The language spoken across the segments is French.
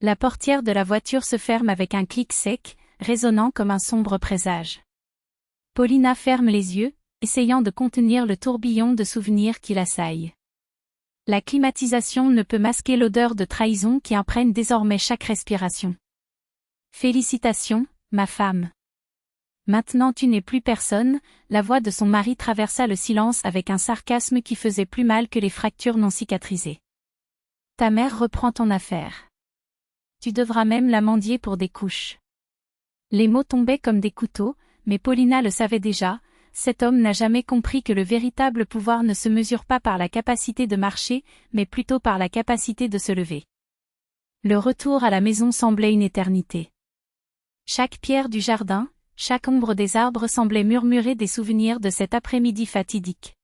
La portière de la voiture se ferme avec un clic sec, résonnant comme un sombre présage. Paulina ferme les yeux, essayant de contenir le tourbillon de souvenirs qui l'assaillent. La climatisation ne peut masquer l'odeur de trahison qui imprègne désormais chaque respiration. Félicitations, ma femme. Maintenant tu n'es plus personne, la voix de son mari traversa le silence avec un sarcasme qui faisait plus mal que les fractures non cicatrisées. Ta mère reprend ton affaire. Tu devras même la mendier pour des couches. Les mots tombaient comme des couteaux, mais Paulina le savait déjà, cet homme n'a jamais compris que le véritable pouvoir ne se mesure pas par la capacité de marcher, mais plutôt par la capacité de se lever. Le retour à la maison semblait une éternité. Chaque pierre du jardin, chaque ombre des arbres semblait murmurer des souvenirs de cet après-midi fatidique.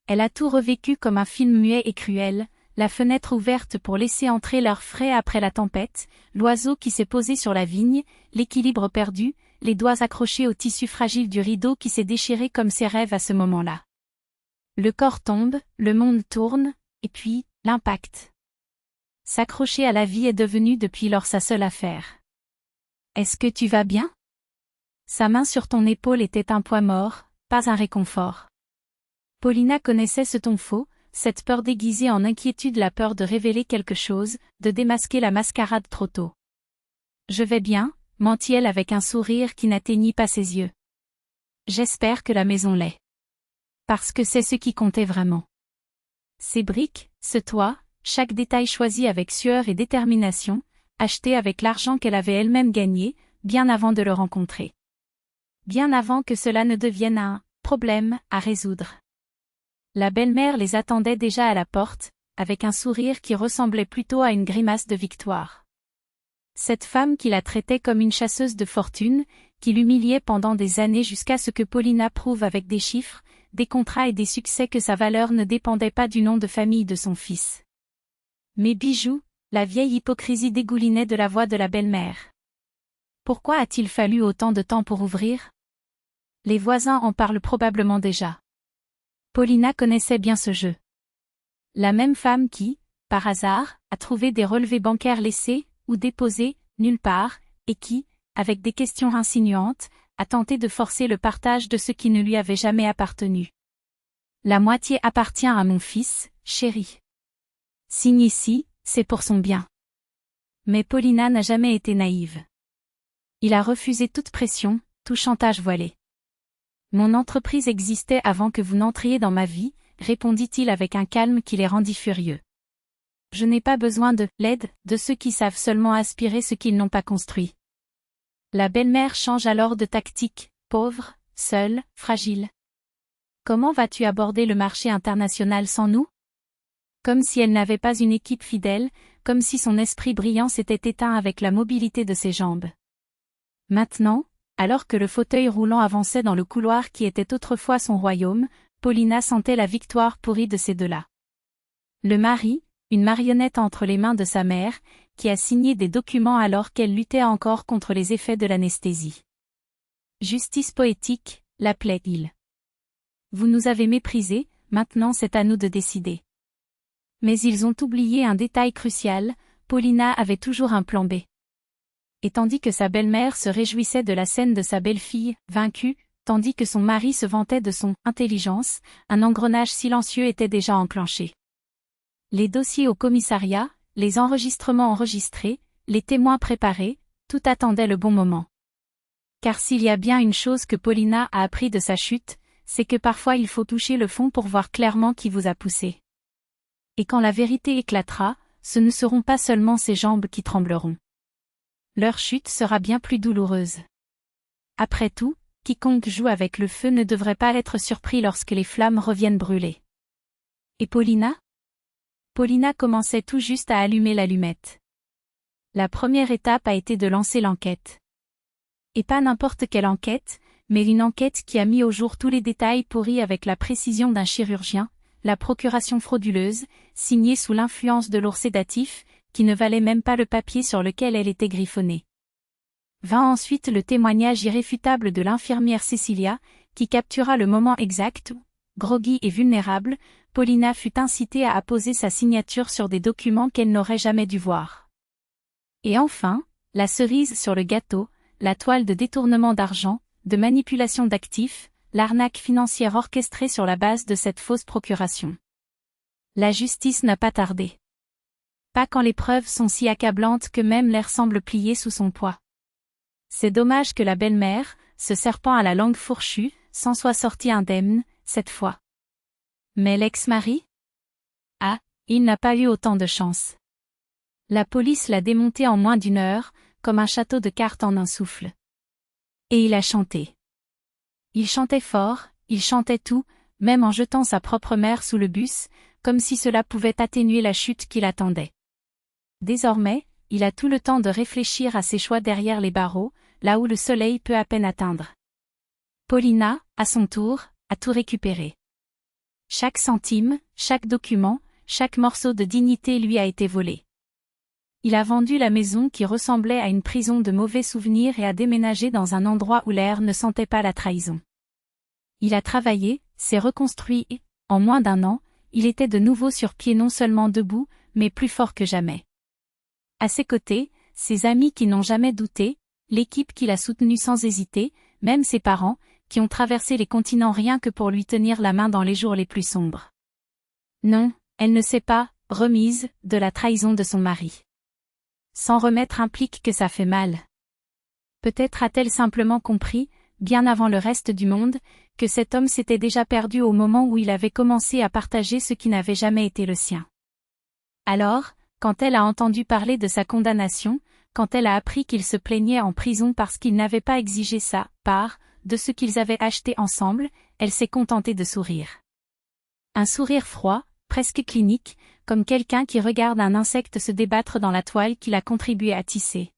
Elle a tout revécu comme un film muet et cruel, la fenêtre ouverte pour laisser entrer l'air frais après la tempête, l'oiseau qui s'est posé sur la vigne, l'équilibre perdu, les doigts accrochés au tissu fragile du rideau qui s'est déchiré comme ses rêves à ce moment-là. Le corps tombe, le monde tourne, et puis, l'impact. S'accrocher à la vie est devenu depuis lors sa seule affaire. Est-ce que tu vas bien? Sa main sur ton épaule était un poids mort, pas un réconfort. Paulina connaissait ce ton faux, cette peur déguisée en inquiétude, la peur de révéler quelque chose, de démasquer la mascarade trop tôt. Je vais bien, mentit-elle avec un sourire qui n'atteignit pas ses yeux. J'espère que la maison l'est. Parce que c'est ce qui comptait vraiment. Ces briques, ce toit, chaque détail choisi avec sueur et détermination, acheté avec l'argent qu'elle avait elle-même gagné, bien avant de le rencontrer. Bien avant que cela ne devienne un problème à résoudre. La belle-mère les attendait déjà à la porte, avec un sourire qui ressemblait plutôt à une grimace de victoire. Cette femme qui la traitait comme une chasseuse de fortune, qui l'humiliait pendant des années jusqu'à ce que Paulina prouve avec des chiffres, des contrats et des succès que sa valeur ne dépendait pas du nom de famille de son fils. Mais bijoux, la vieille hypocrisie dégoulinait de la voix de la belle-mère. Pourquoi a-t-il fallu autant de temps pour ouvrir? Les voisins en parlent probablement déjà. Paulina connaissait bien ce jeu. La même femme qui, par hasard, a trouvé des relevés bancaires laissés, ou déposés, nulle part, et qui, avec des questions insinuantes, a tenté de forcer le partage de ce qui ne lui avait jamais appartenu. La moitié appartient à mon fils, chéri. Signe ici, c'est pour son bien. Mais Paulina n'a jamais été naïve. Il a refusé toute pression, tout chantage voilé. Mon entreprise existait avant que vous n'entriez dans ma vie, répondit-il avec un calme qui les rendit furieux. Je n'ai pas besoin de l'aide de ceux qui savent seulement aspirer ce qu'ils n'ont pas construit. La belle-mère change alors de tactique, pauvre, seule, fragile. Comment vas-tu aborder le marché international sans nous? Comme si elle n'avait pas une équipe fidèle, comme si son esprit brillant s'était éteint avec la mobilité de ses jambes. Maintenant, alors que le fauteuil roulant avançait dans le couloir qui était autrefois son royaume, Paulina sentait la victoire pourrie de ces deux-là. Le mari, une marionnette entre les mains de sa mère, qui a signé des documents alors qu'elle luttait encore contre les effets de l'anesthésie. Justice poétique, l'appelait-il. Vous nous avez méprisés, maintenant c'est à nous de décider. Mais ils ont oublié un détail crucial, Paulina avait toujours un plan B. Et tandis que sa belle-mère se réjouissait de la scène de sa belle-fille, vaincue, tandis que son mari se vantait de son intelligence, un engrenage silencieux était déjà enclenché. Les dossiers au commissariat, les enregistrements enregistrés, les témoins préparés, tout attendait le bon moment. Car s'il y a bien une chose que Paulina a appris de sa chute, c'est que parfois il faut toucher le fond pour voir clairement qui vous a poussé. Et quand la vérité éclatera, ce ne seront pas seulement ses jambes qui trembleront. Leur chute sera bien plus douloureuse. Après tout, quiconque joue avec le feu ne devrait pas être surpris lorsque les flammes reviennent brûler. Et Paulina? Paulina commençait tout juste à allumer l'allumette. La première étape a été de lancer l'enquête. Et pas n'importe quelle enquête, mais une enquête qui a mis au jour tous les détails pourris avec la précision d'un chirurgien, la procuration frauduleuse, signée sous l'influence de lourds sédatifs, qui ne valait même pas le papier sur lequel elle était griffonnée. Vint ensuite le témoignage irréfutable de l'infirmière Cecilia, qui captura le moment exact où, groggy et vulnérable, Paulina fut incitée à apposer sa signature sur des documents qu'elle n'aurait jamais dû voir. Et enfin, la cerise sur le gâteau, la toile de détournement d'argent, de manipulation d'actifs, l'arnaque financière orchestrée sur la base de cette fausse procuration. La justice n'a pas tardé. Pas quand les preuves sont si accablantes que même l'air semble plier sous son poids. C'est dommage que la belle-mère, ce serpent à la langue fourchue, s'en soit sortie indemne, cette fois. Mais l'ex-mari? Ah, il n'a pas eu autant de chance. La police l'a démonté en moins d'une heure, comme un château de cartes en un souffle. Et il a chanté. Il chantait fort, il chantait tout, même en jetant sa propre mère sous le bus, comme si cela pouvait atténuer la chute qui l'attendait. Désormais, il a tout le temps de réfléchir à ses choix derrière les barreaux, là où le soleil peut à peine atteindre. Paulina, à son tour, a tout récupéré. Chaque centime, chaque document, chaque morceau de dignité lui a été volé. Il a vendu la maison qui ressemblait à une prison de mauvais souvenirs et a déménagé dans un endroit où l'air ne sentait pas la trahison. Il a travaillé, s'est reconstruit et, en moins d'un an, il était de nouveau sur pied non seulement debout, mais plus fort que jamais. À ses côtés, ses amis qui n'ont jamais douté, l'équipe qui l'a soutenu sans hésiter, même ses parents, qui ont traversé les continents rien que pour lui tenir la main dans les jours les plus sombres. Non, elle ne s'est pas remise de la trahison de son mari. S'en remettre implique que ça fait mal. Peut-être a-t-elle simplement compris, bien avant le reste du monde, que cet homme s'était déjà perdu au moment où il avait commencé à partager ce qui n'avait jamais été le sien. Alors, quand elle a entendu parler de sa condamnation, quand elle a appris qu'il se plaignait en prison parce qu'il n'avait pas exigé sa part de ce qu'ils avaient acheté ensemble, elle s'est contentée de sourire. Un sourire froid, presque clinique, comme quelqu'un qui regarde un insecte se débattre dans la toile qu'il a contribué à tisser.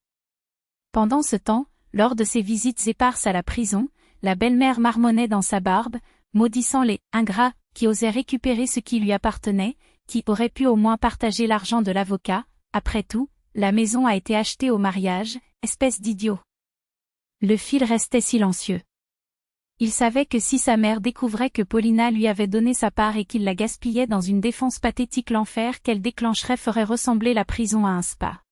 Pendant ce temps, lors de ses visites éparses à la prison, la belle-mère marmonnait dans sa barbe, maudissant les « ingrats » qui osaient récupérer ce qui lui appartenait, qui auraient pu au moins partager l'argent de l'avocat. Après tout, la maison a été achetée au mariage, espèce d'idiot. Le fil restait silencieux. Il savait que si sa mère découvrait que Paulina lui avait donné sa part et qu'il la gaspillait dans une défense pathétique, l'enfer qu'elle déclencherait ferait ressembler la prison à un spa.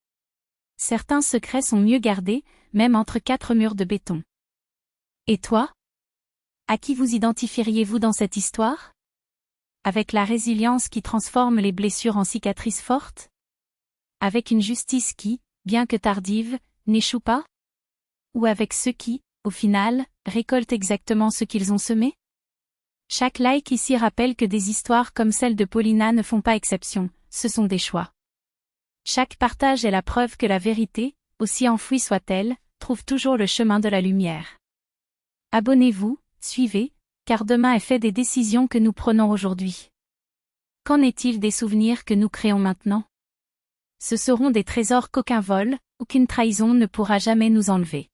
Certains secrets sont mieux gardés, même entre quatre murs de béton. Et toi? À qui vous identifieriez-vous dans cette histoire? Avec la résilience qui transforme les blessures en cicatrices fortes? Avec une justice qui, bien que tardive, n'échoue pas? Ou avec ceux qui, au final, récoltent exactement ce qu'ils ont semé? Chaque like ici rappelle que des histoires comme celle de Paulina ne font pas exception, ce sont des choix. Chaque partage est la preuve que la vérité, aussi enfouie soit-elle, trouve toujours le chemin de la lumière. Abonnez-vous, suivez, car demain est fait des décisions que nous prenons aujourd'hui. Qu'en est-il des souvenirs que nous créons maintenant? Ce seront des trésors qu'aucun vol, aucune trahison ne pourra jamais nous enlever.